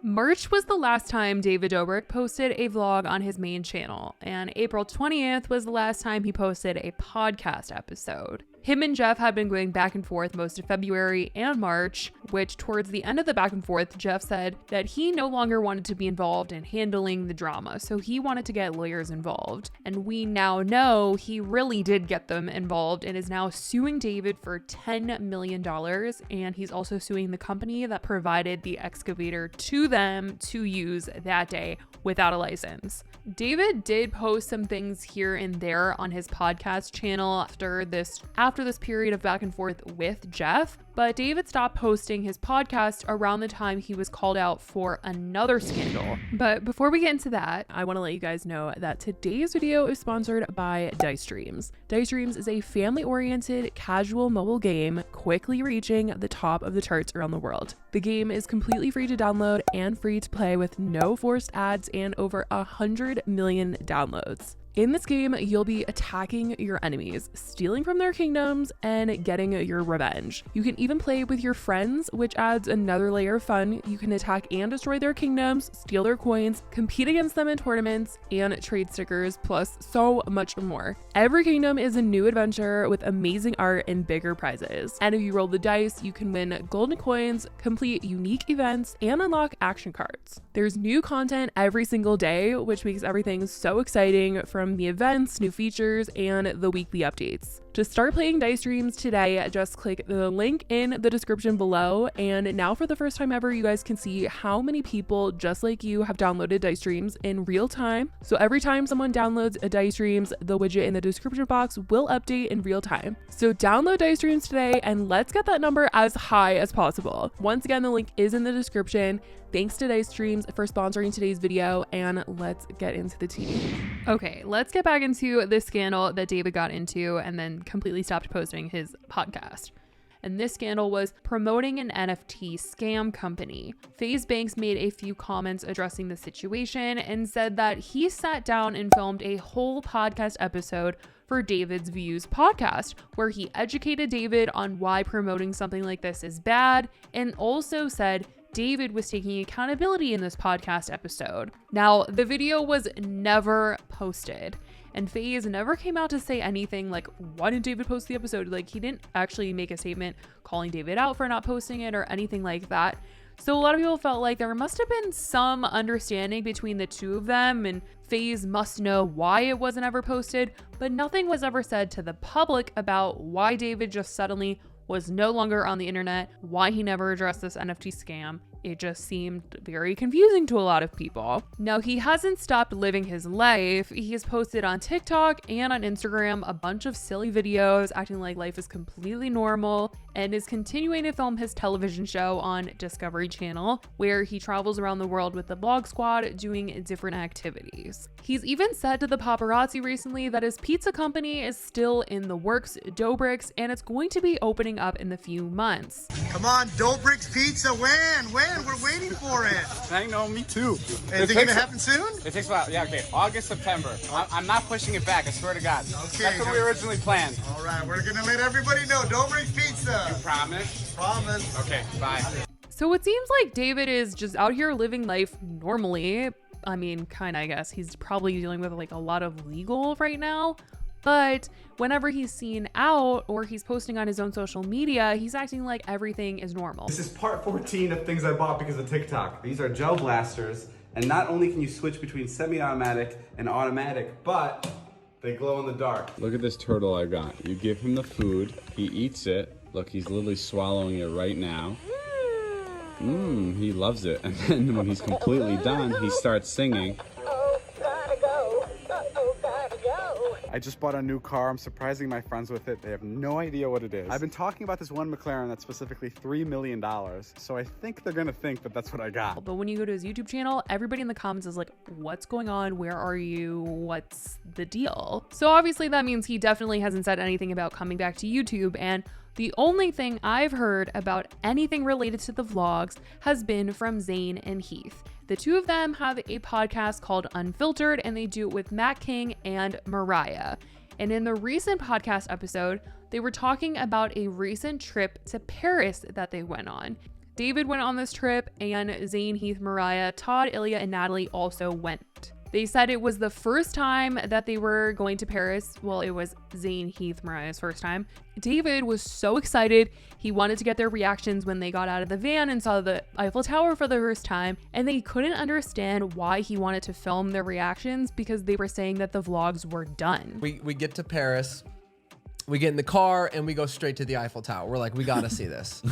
March was the last time David Dobrik posted a vlog on his main channel, and April 20th was the last time he posted a podcast episode. Him and Jeff had been going back and forth most of February and March, which towards the end of the back and forth, Jeff said that he no longer wanted to be involved in handling the drama, so he wanted to get lawyers involved. And we now know he really did get them involved and is now suing David for $10 million, and he's also suing the company that provided the excavator to them to use that day without a license. David did post some things here and there on his podcast channel after this period of back and forth with Jeff, but David stopped posting his podcast around the time he was called out for another scandal. But before we get into that, I want to let you guys know that today's video is sponsored by Dice Dreams. Dice Dreams is a family-oriented, casual mobile game quickly reaching the top of the charts around the world. The game is completely free to download and free to play with no forced ads and over 100 million downloads. In this game, you'll be attacking your enemies, stealing from their kingdoms, and getting your revenge. You can even play with your friends, which adds another layer of fun. You can attack and destroy their kingdoms, steal their coins, compete against them in tournaments, and trade stickers, plus so much more. Every kingdom is a new adventure with amazing art and bigger prizes. And if you roll the dice, you can win golden coins, complete unique events, and unlock action cards. There's new content every single day, which makes everything so exciting, from the events, new features, and the weekly updates. To start playing Dice Dreams today, just click the link in the description below. And now for the first time ever, you guys can see how many people just like you have downloaded Dice Dreams in real time. So every time someone downloads a Dice Dreams, the widget in the description box will update in real time. So download Dice Dreams today and let's get that number as high as possible. Once again, the link is in the description. Thanks to Dice Dreams for sponsoring today's video, and let's get into the tea. Okay, let's get back into this scandal that David got into and then completely stopped posting his podcast. And this scandal was promoting an NFT scam company. FaZe Banks made a few comments addressing the situation and said that he sat down and filmed a whole podcast episode for David's Views podcast, where he educated David on why promoting something like this is bad, and also said David was taking accountability in this podcast episode. Now, the video was never posted, and FaZe never came out to say anything like, why didn't David post the episode? Like, he didn't actually make a statement calling David out for not posting it or anything like that. So a lot of people felt like there must have been some understanding between the two of them, and FaZe must know why it wasn't ever posted, but nothing was ever said to the public about why David just suddenly was no longer on the internet, why he never addressed this NFT scam. It just seemed very confusing to a lot of people. Now, he hasn't stopped living his life. He has posted on TikTok and on Instagram a bunch of silly videos acting like life is completely normal, and is continuing to film his television show on Discovery Channel, where he travels around the world with the Vlog Squad doing different activities. He's even said to the paparazzi recently that his pizza company is still in the works, DOBRIK's, and it's going to be opening up in the few months. Come on, DOBRIK's Pizza, when? We're waiting for it. I know, me too. Is it gonna happen soon? It takes about, August, September. I'm not pushing it back, I swear to God. Okay. That's what we originally planned. All right, we're gonna let everybody know, DOBRIK's Pizza. You promise? Promise. Okay, bye. So it seems like David is just out here living life normally. I mean, kinda, I guess. He's probably dealing with like a lot of legal right now. But whenever he's seen out or he's posting on his own social media, he's acting like everything is normal. This is part 14 of things I bought because of TikTok. These are gel blasters, and not only can you switch between semi-automatic and automatic, but they glow in the dark. Look at this turtle I got. You give him the food, he eats it. Look, he's literally swallowing it right now. He loves it. And then when he's completely done, he starts singing. I just bought a new car. I'm surprising my friends with it. They have no idea what it is. I've been talking about this one McLaren that's specifically $3 million. So I think they're gonna think that that's what I got. But when you go to his YouTube channel, everybody in the comments is like, what's going on? Where are you? What's the deal? So obviously that means he definitely hasn't said anything about coming back to YouTube, and the only thing I've heard about anything related to the vlogs has been from Zayn and Heath. The two of them have a podcast called Unfiltered, and they do it with Matt King and Mariah. And in the recent podcast episode, they were talking about a recent trip to Paris that they went on. David went on this trip, and Zane, Heath, Mariah, Todd, Ilya, and Natalie also went. They said it was the first time that they were going to Paris. Well, it was Zane, Heath, Mariah's first time. David was so excited. He wanted to get their reactions when they got out of the van and saw the Eiffel Tower for the first time. And they couldn't understand why he wanted to film their reactions because they were saying that the vlogs were done. We get to Paris. We get in the car and we go straight to the Eiffel Tower. We're like, we gotta see this.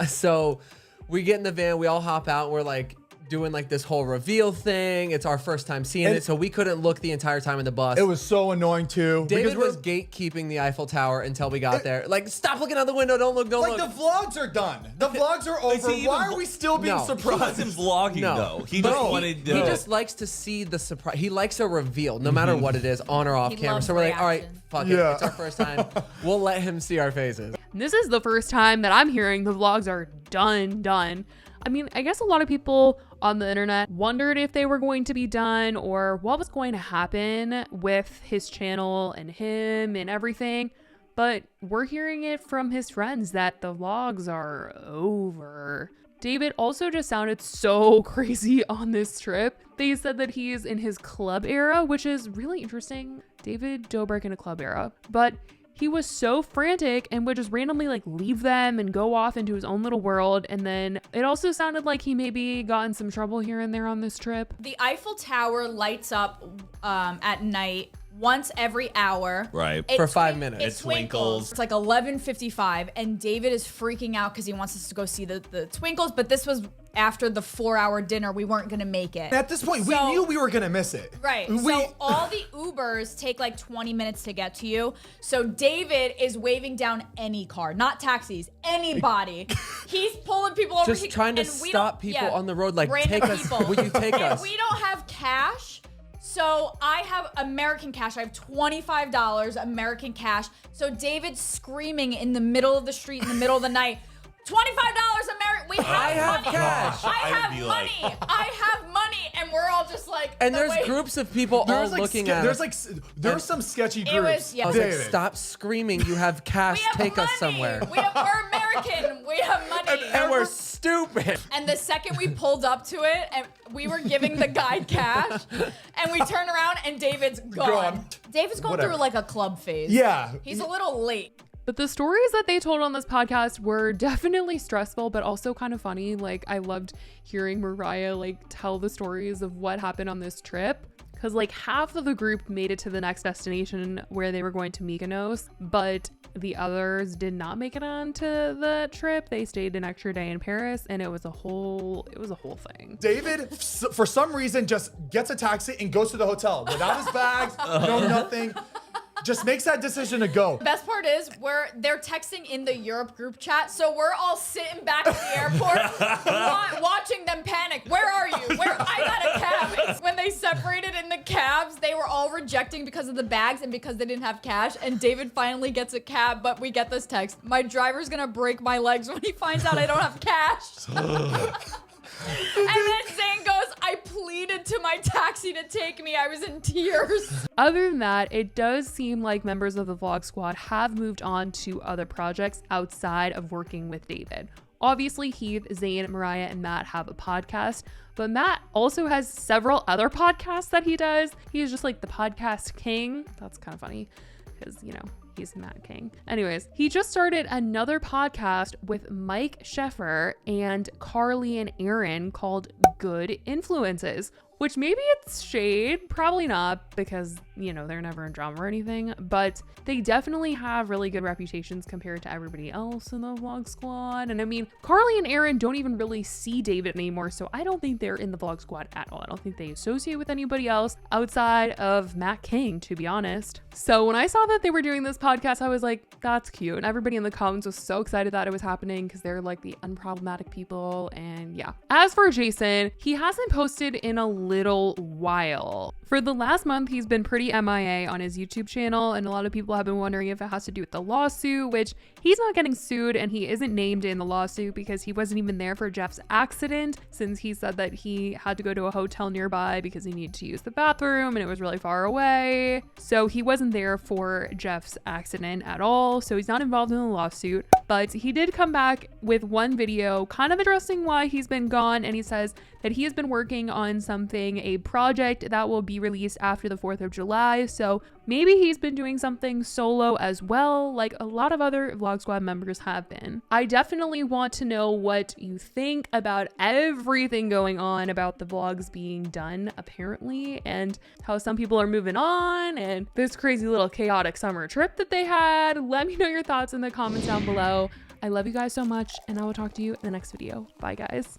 So we get in the van, we all hop out, and we're like doing like this whole reveal thing. It's our first time seeing it, so we couldn't look the entire time in the bus. It was so annoying too. David was gatekeeping the Eiffel Tower until we got there. Like, stop looking out the window, don't look, don't look. The vlogs are done. The vlogs are over. Why are we still being surprised? He wasn't vlogging though. He just wanted to. He just likes to see the surprise. He likes a reveal, no matter what it is, on or off camera. So we're like, all right, fuck it. It's our first time. We'll let him see our faces. This is the first time that I'm hearing the vlogs are done. I mean, I guess a lot of people on the internet wondered if they were going to be done or what was going to happen with his channel and him and everything. But we're hearing it from his friends that the vlogs are over. David also just sounded so crazy on this trip. They said that he's in his club era, which is really interesting. David Dobrik in a club era. But he was so frantic and would just randomly like leave them and go off into his own little world. And then it also sounded like he maybe got in some trouble here and there on this trip. The Eiffel Tower lights up at night once every hour. Right. For 5 minutes. It twinkles. It's like 11:55 and David is freaking out because he wants us to go see the twinkles. But this was after the 4-hour dinner. We weren't going to make it. At this point, we knew we were going to miss it. Right. So all the Ubers take like 20 minutes to get to you. So David is waving down any car, not taxis, anybody. He's pulling people over. Just trying to stop people on the road. Like, take us. Will you take us? We don't have cash. So I have American cash. I have $25 American cash. So David's screaming in the middle of the street in the middle of the night, $25 American. We have money. Cash. I have money. I have money. And we're all just like. And there's groups of people all looking at us. There's some sketchy groups. I was like, stop screaming. You have cash. Take us somewhere. We're American. We have money. And we're stupid. And the second we pulled up to it, and we were giving the guy cash, and we turn around and David's gone. David's going through like a club phase. Yeah. He's a little late. But the stories that they told on this podcast were definitely stressful, but also kind of funny. Like, I loved hearing Mariah like tell the stories of what happened on this trip. Because like half of the group made it to the next destination where they were going to Mykonos, but the others did not make it onto the trip. They stayed an extra day in Paris, and it was a whole thing. David, for some reason, just gets a taxi and goes to the hotel without his bags, no nothing. Just makes that decision to go. The best part is they're texting in the Europe group chat, so we're all sitting back at the airport watching them panic. Where are you? I got a cab. It's when they separated in the cabs, they were all rejecting because of the bags and because they didn't have cash. And David finally gets a cab, but we get this text: my driver's gonna break my legs when he finds out I don't have cash. And then Zane goes, I pleaded to my taxi to take me. I was in tears. Other than that, it does seem like members of the Vlog Squad have moved on to other projects outside of working with David. Obviously, Heath, Zane, Mariah, and Matt have a podcast, but Matt also has several other podcasts that he does. He's just like the podcast king. That's kind of funny because, you know, he's Matt King. Anyways, he just started another podcast with Mike Sheffer and Carly and Aaron called Good Influences, which maybe it's shade, probably not, because, you know, they're never in drama or anything, but they definitely have really good reputations compared to everybody else in the Vlog Squad. And I mean, Carly and Aaron don't even really see David anymore, so I don't think they're in the Vlog Squad at all. I don't think they associate with anybody else outside of Matt King, to be honest. So when I saw that they were doing this podcast, I was like, that's cute. And everybody in the comments was so excited that it was happening because they're like the unproblematic people. And yeah. As for Jason, and he hasn't posted in a little while. For the last month, he's been pretty MIA on his YouTube channel, and a lot of people have been wondering if it has to do with the lawsuit, which he's not getting sued and he isn't named in the lawsuit because he wasn't even there for Jeff's accident, since he said that he had to go to a hotel nearby because he needed to use the bathroom and it was really far away. So he wasn't there for Jeff's accident at all, so he's not involved in the lawsuit. But he did come back with one video kind of addressing why he's been gone, and he says that he has been working on something, a project that will be released after the 4th of July. So maybe he's been doing something solo as well, like a lot of other Vlog Squad members have been. I definitely want to know what you think about everything going on about the vlogs being done apparently, and how some people are moving on, and this crazy little chaotic summer trip that they had. Let me know your thoughts in the comments down below. I love you guys so much, and I will talk to you in the next video. Bye, guys.